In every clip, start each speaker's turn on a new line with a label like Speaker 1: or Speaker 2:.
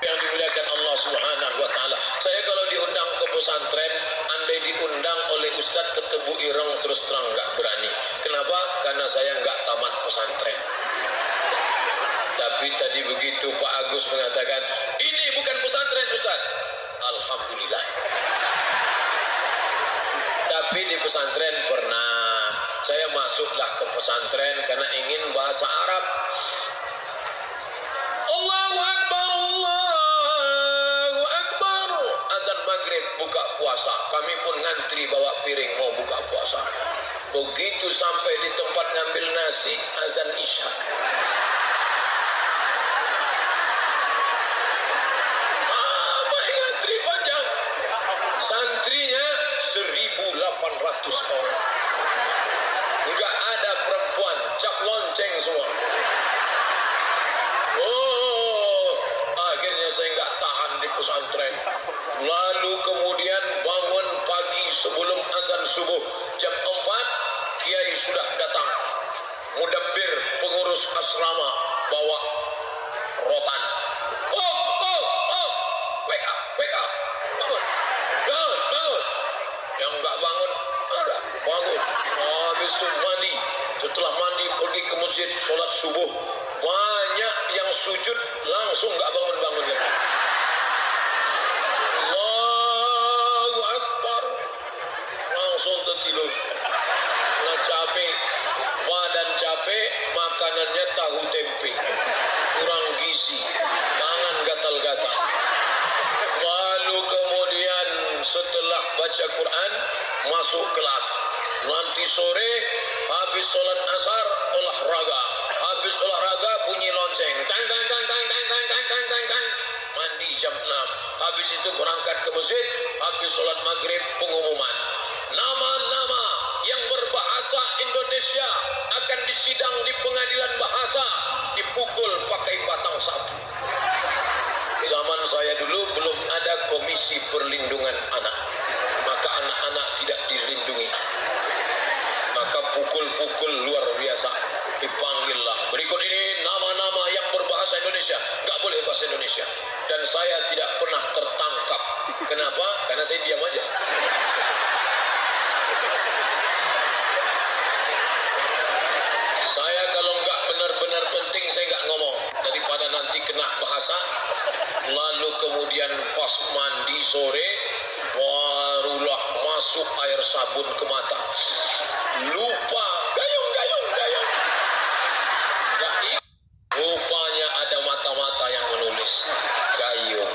Speaker 1: Yang dimuliakan Allah Subhanahu wa taala. Saya kalau diundang ke pesantren, andai diundang oleh ustadz ketemu ireng terus terang nggak berani. Kenapa? Karena saya nggak tamat pesantren. Tapi tadi begitu Pak Agus mengatakan, ini bukan pesantren Ustadz. Alhamdulillah. Tapi di pesantren pernah. Saya masuklah ke pesantren karena ingin bahasa Arab. Allahu Akbar, Allahu Akbar. Azan maghrib buka puasa. Kami pun ngantri bawa piring mau buka puasa. Begitu sampai di tempat ngambil nasi, azan isya. Ngantri panjang. Santrinya 1.800 orang. Enggak ada perempuan, cap lonceng semua. Oh, akhirnya saya enggak tahan di pesantren. Lalu kemudian bangun pagi sebelum azan subuh jam 4, kiai sudah datang. Mudabbir pengurus asrama bawa rotan. Oh, wake up, bangun, bangun. Yang enggak bangun, bangun. Habis itu mandi. Setelah mandi pergi ke masjid, sholat subuh. Banyak yang sujud langsung enggak bangun-bangun lagi. Allahu Akbar. Langsung tertidur. Nggak capek, badan capek, makanannya tahu tempe. Kurang gizi, tangan gatal-gatal. Lalu kemudian setelah baca Quran masuk kelas. Nanti sore habis sholat asar olahraga. Habis olahraga bunyi lonceng. Tang tang tang tang tang tang tang tang tang tang. Mandi jam 6. Habis itu berangkat ke masjid. Habis sholat maghrib pengumuman. Nama-nama yang berbahasa Indonesia akan disidang di pengadilan bahasa, dipukul pakai batang sapu. Zaman saya dulu belum ada komisi perlindungan anak, maka anak-anak tidak dilindungi. Maka pukul-pukul luar biasa. Dipanggillah. Berikut ini nama-nama yang berbahasa Indonesia. Gak boleh bahasa Indonesia. Dan saya tidak pernah tertangkap. Kenapa? Karena saya diam aja. Saya kalau nggak benar-benar penting saya nggak ngomong daripada nanti kena bahasa. Lalu kemudian pas mandi sore barulah masuk air sabun ke mata. Lupa gayung. Nggak ingat. Rupanya ada mata-mata yang menulis gayung.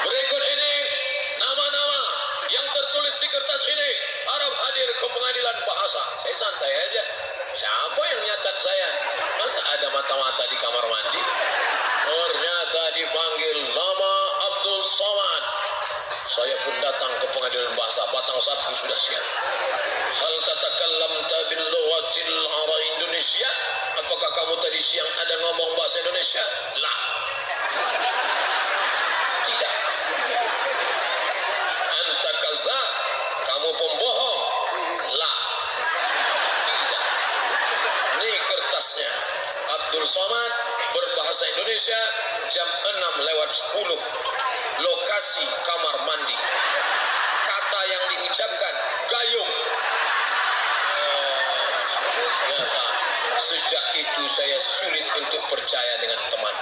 Speaker 1: Berikut ini nama-nama yang tertulis di kertas ini harap hadir ke pengadilan bahasa. Saya santai aja. Siapa yang nyatat saya? Masa ada mata-mata di kamar mandi? Ternyata dipanggil nama Abdul Somad. Saya pun datang ke pengadilan bahasa. Batang sapu sudah siap. Hal tatakallamta bil lughatil arab Indonesia? Apakah kamu tadi siang ada ngomong bahasa Indonesia? La. Tidak. Anta kazab. Kamu pembohong. La. Tidak. Ini kertasnya. Abdul Somad berbahasa Indonesia jam 6:10. Lokasi kamar mandi. Kata yang diucapkan gayung. Ternyata sejak itu saya sulit untuk percaya dengan teman.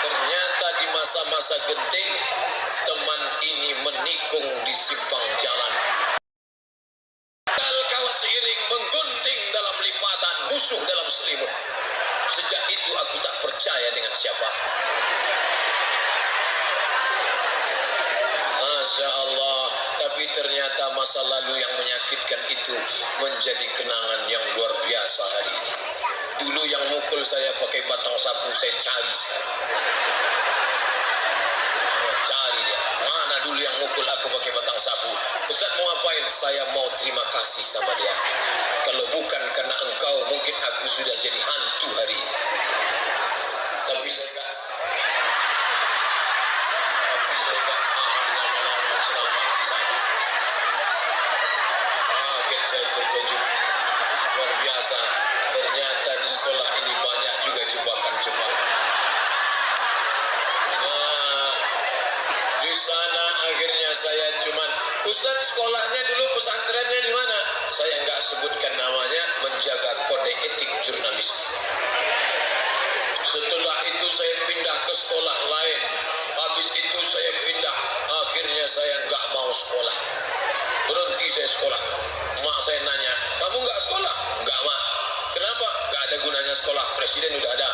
Speaker 1: Ternyata di masa-masa genting teman ini menikung di simpang jalan. Kawan seiring menggunting dalam lipatan, musuh dalam selimut. Sejak itu aku tak percaya dengan siapa. Masya Allah. Tapi ternyata masa lalu yang menyakitkan itu menjadi kenangan yang luar biasa hari ini. Dulu yang mukul saya pakai batang sapu saya cari sekarang. Cari dia. Mana dulu yang mukul aku pakai batang sapu? Ustaz mau ngapain? Saya mau terima kasih sama dia. Kalau bukan karena engkau mungkin aku sudah jadi hantu hari ini. Tapi saya enggak. Saya terkejut luar biasa. miskin. Setelah itu saya pindah ke sekolah lain. Habis itu saya pindah. Akhirnya saya nggak mau sekolah. Berhenti saya sekolah. Mak saya nanya, kamu nggak sekolah? Nggak, Mak. Kenapa? Nggak ada gunanya sekolah. Presiden udah ada.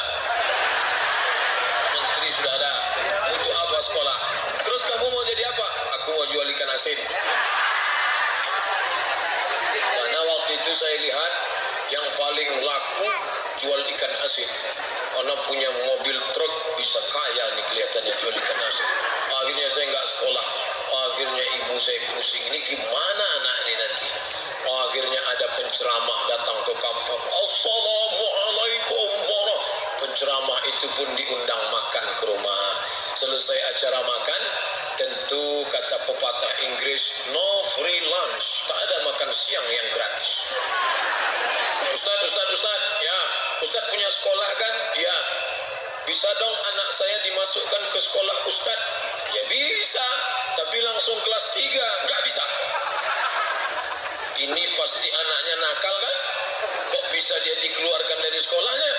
Speaker 1: Menteri sudah ada. Untuk apa sekolah? Terus kamu mau jadi apa? Aku mau jual ikan asin. Karena waktu itu saya lihat yang paling laku jual ikan asin. Karena punya mobil truk bisa kaya nih kelihatannya jual ikan asin. Akhirnya saya nggak sekolah. Akhirnya ibu saya pusing, ini gimana anak ini nanti. Akhirnya ada penceramah datang ke kampung. Assalamualaikum warahmatullahi. Penceramah itu pun diundang makan ke rumah. Selesai acara makan, tentu kata pepatah Inggris, no free lunch, tak ada makan siang yang gratis. Ustaz, ya, Ustaz punya sekolah kan? Ya. Bisa dong anak saya dimasukkan ke sekolah Ustaz? Ya bisa, tapi langsung kelas 3, nggak bisa. Ini pasti anaknya nakal kan? Kok bisa dia dikeluarkan dari sekolahnya?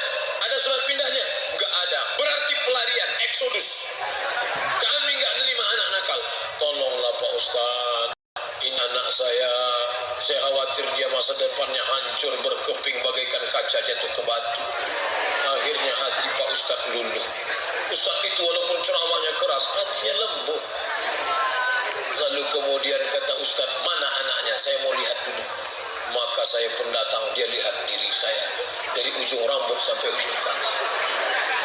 Speaker 1: Ada surat pindahnya? Nggak ada. Berarti pelarian, eksodus. Kami nggak nerima anak nakal. Tolonglah Pak Ustaz. Ini anak saya khawatir dia masa depannya hancur berkeping bagaikan kaca jatuh ke batu. Akhirnya hati Pak Ustaz luluh. Ustaz itu walaupun ceramahnya keras, hatinya lembut. Lalu kemudian kata Ustaz, mana anaknya? Saya mau lihat dulu. Maka saya pun datang, dia lihat diri saya. Dari ujung rambut sampai ujung kaki.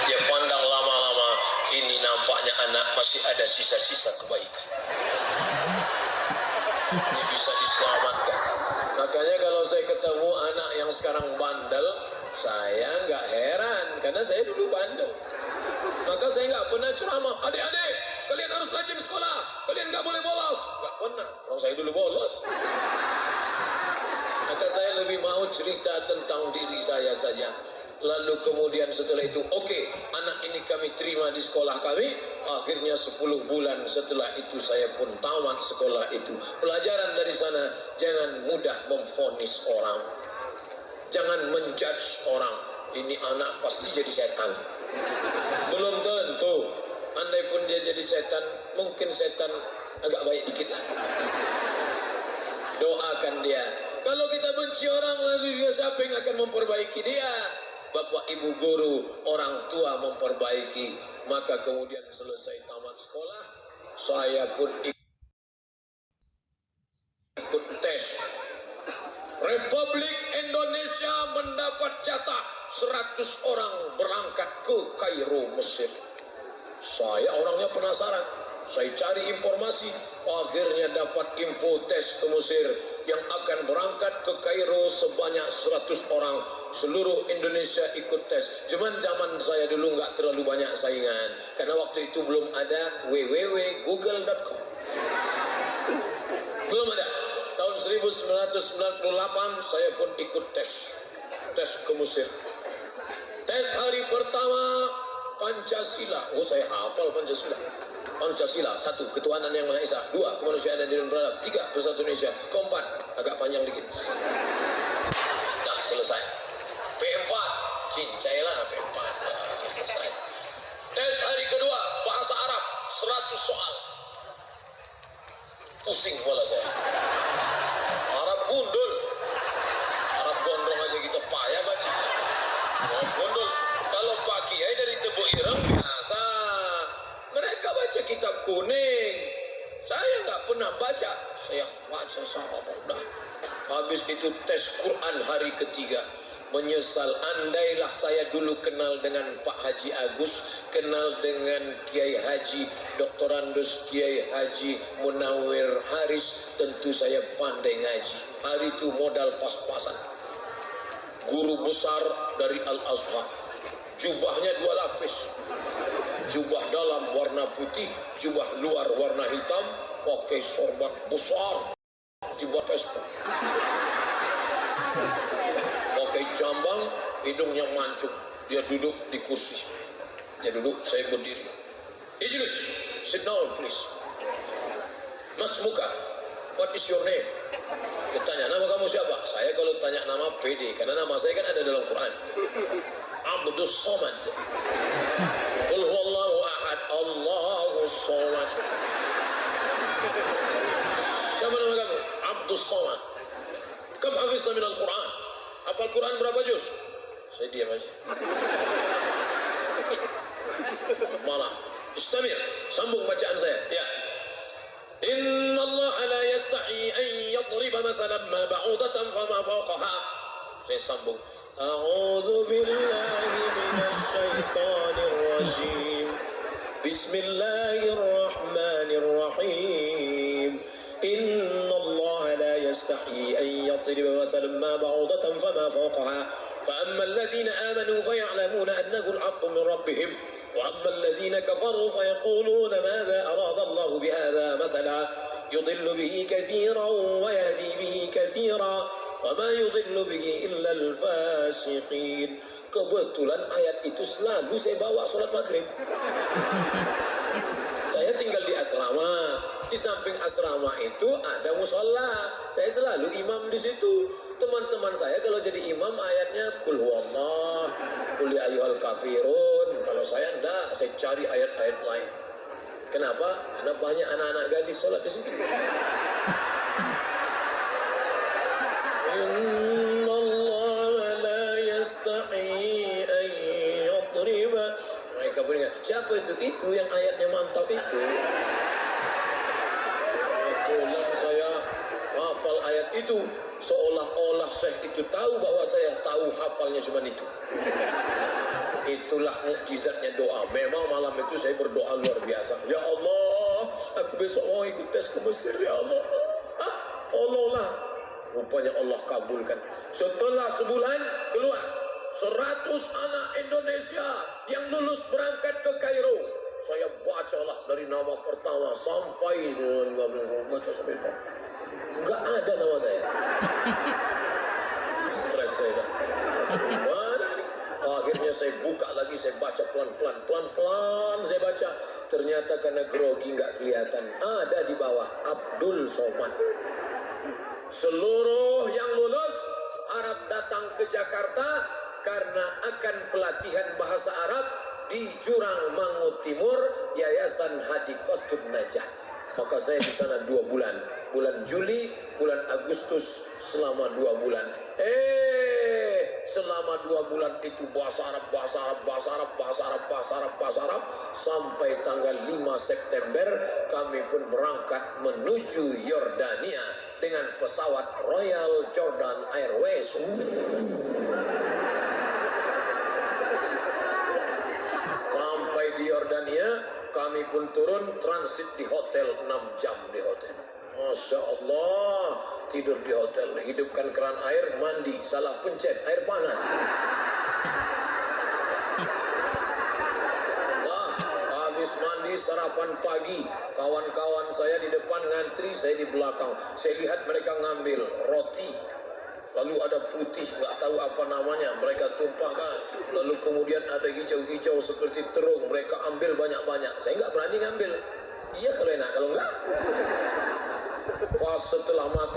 Speaker 1: Dia pandang lama-lama, ini nampaknya anak masih ada sisa-sisa kebaikan. Ini bisa diselamatkan. Makanya kalau saya ketemu anak yang sekarang bandel, saya nggak heran, karena saya dulu bandel. Maka saya nggak pernah ceramah, adik-adik, kalian harus rajin sekolah, kalian nggak boleh bolos. Nggak pernah, kalau saya dulu bolos. Maka saya lebih mau cerita tentang diri saya saja. Lalu kemudian setelah itu, oke, anak ini kami terima di sekolah kami. Akhirnya 10 bulan setelah itu saya pun tamat sekolah itu. Pelajaran dari sana, jangan mudah memvonis orang. Jangan menjudge orang. Ini anak pasti jadi setan. Belum tentu. Andai pun dia jadi setan, mungkin setan agak baik dikit lah. Doakan dia. Kalau kita benci orang, lalu juga siapa yang akan memperbaiki dia? Bapak, ibu guru, orang tua memperbaiki. Maka kemudian selesai tamat sekolah, saya pun ikut tes. Republik Indonesia mendapat jatah 100 orang berangkat ke Kairo, Mesir. Saya orangnya penasaran. Saya cari informasi. Akhirnya dapat info tes ke Mesir yang akan berangkat ke Kairo sebanyak 100 orang. Seluruh Indonesia ikut tes. Cuman zaman saya dulu nggak terlalu banyak saingan. Karena waktu itu belum ada www.google.com. Belum ada. Tahun 1998 saya pun ikut tes. Tes ke Mesir. Tes hari pertama Pancasila. Oh, saya hafal Pancasila. Pancasila, 1, ketuhanan yang Maha Esa. 2, kemanusiaan dan adil beradab. 3, persatu Indonesia. 4, agak panjang dikit. Nah, selesai. P4, cincailah P4. Selesai. Tes hari kedua, bahasa Arab, 100 soal. Pusing kepala saya. Arab gundul. Arab gondrong aja kita payah baca. Arab gundul. Kalau Pak Kiai dari Tebu Ireng biasa. Mereka baca kitab kuning. Saya nggak pernah baca. Saya baca sama udah. Habis itu tes Quran hari ketiga. Menyesal, andailah saya dulu kenal dengan Pak Haji Agus, kenal dengan Kiai Haji Dr. Andus Kiai Haji Munawir Haris, tentu saya pandai ngaji. Hari itu modal pas-pasan. Guru besar dari Al-Azhar. Jubahnya 2 lapis. Jubah dalam warna putih, jubah luar warna hitam, pakai sorban besar, tiba Vespa. Pakai jambang, hidungnya mancung. Dia duduk di kursi. Dia duduk, saya berdiri. Ijlis, sit down please. Mas Muka, what is your name? Ditanya, nama kamu siapa? Saya kalau tanya nama pede, karena nama saya kan ada dalam Quran. Abdus Somad. Qul huwallahu ahad, Allahus Somad. Siapa nama kamu? Abdus Somad. Kam hafizta min al-Quran? Hafal Quran berapa juz? Saya diam aja. Malah istamir, sambung bacaan saya. Ya. Inna Allah la yastahi an yadriba mathalan ma ba'udatan fama fawqaha. Saya sambung. A'udzu billahi minasy syaithanir rajim. Bismillahirrahmanirrahim. Inna Allah la yastahi an yadriba mathalan ma ba'udatan fama fawqaha. فأما الذين آمنوا فيعلمون أنه الحق من ربهم وأما الذين كفروا فيقولون ماذا أراد الله بهذا مثلا يضل به كثيرا ويهدي به كثيرا وما يضل به إلا الفاسقين. Kebetulan ayat itu selalu saya bawa sholat maghrib. Saya tinggal di asrama. Di samping asrama itu ada musola. Saya selalu imam di situ. Teman-teman saya kalau jadi imam ayatnya kul huwallah, kul ya ayyuhal kafirun. Kalau saya enggak, saya cari ayat-ayat lain. Kenapa? Karena banyak anak-anak gadis sholat di situ. Inna Allah la yastahi an yadriba. Mereka beringat, siapa itu? Itu yang ayatnya mantap itu. Kebetulan saya hafal ayat itu. Seolah-olah Syekh itu tahu bahwa saya tahu hafalnya cuma itu. Itulah mukjizatnya doa. Memang malam itu saya berdoa luar biasa. Ya Allah, aku besok mau ikut tes ke Mesir. Ya Allah, tolonglah. Rupanya Allah kabulkan. Setelah sebulan keluar 100 anak Indonesia yang lulus berangkat ke Kairo. Saya bacalah dari nama pertama sampai 15 baca sampai enggak ada nama saya. Stres saya dah. Mana nih? Akhirnya saya buka lagi, saya baca pelan-pelan saya baca. Ternyata karena grogi nggak kelihatan, ada di bawah Abdul Somad. Seluruh yang lulus harap datang ke Jakarta karena akan pelatihan bahasa Arab di Jurang Mangu Timur, Yayasan Hadikotun Najah. Maka saya di sana 2 bulan, bulan Juli, bulan Agustus, selama 2 bulan. Selama 2 bulan itu bahasa Arab, sampai tanggal 5 September kami pun berangkat menuju Yordania dengan pesawat Royal Jordan Airways. Sampai di Yordania kami pun turun transit di hotel 6 jam di hotel. Masya Allah, tidur di hotel, hidupkan keran air, mandi, salah pencet, air panas. Habis mandi, sarapan pagi, kawan-kawan saya di depan ngantri, saya di belakang. Saya lihat mereka ngambil roti, lalu ada putih, nggak tahu apa namanya, mereka tumpahkan. Lalu kemudian ada hijau-hijau seperti terung, mereka ambil banyak-banyak. Saya nggak berani ngambil. Iya kalau enak, kalau enggak. Pas setelah makan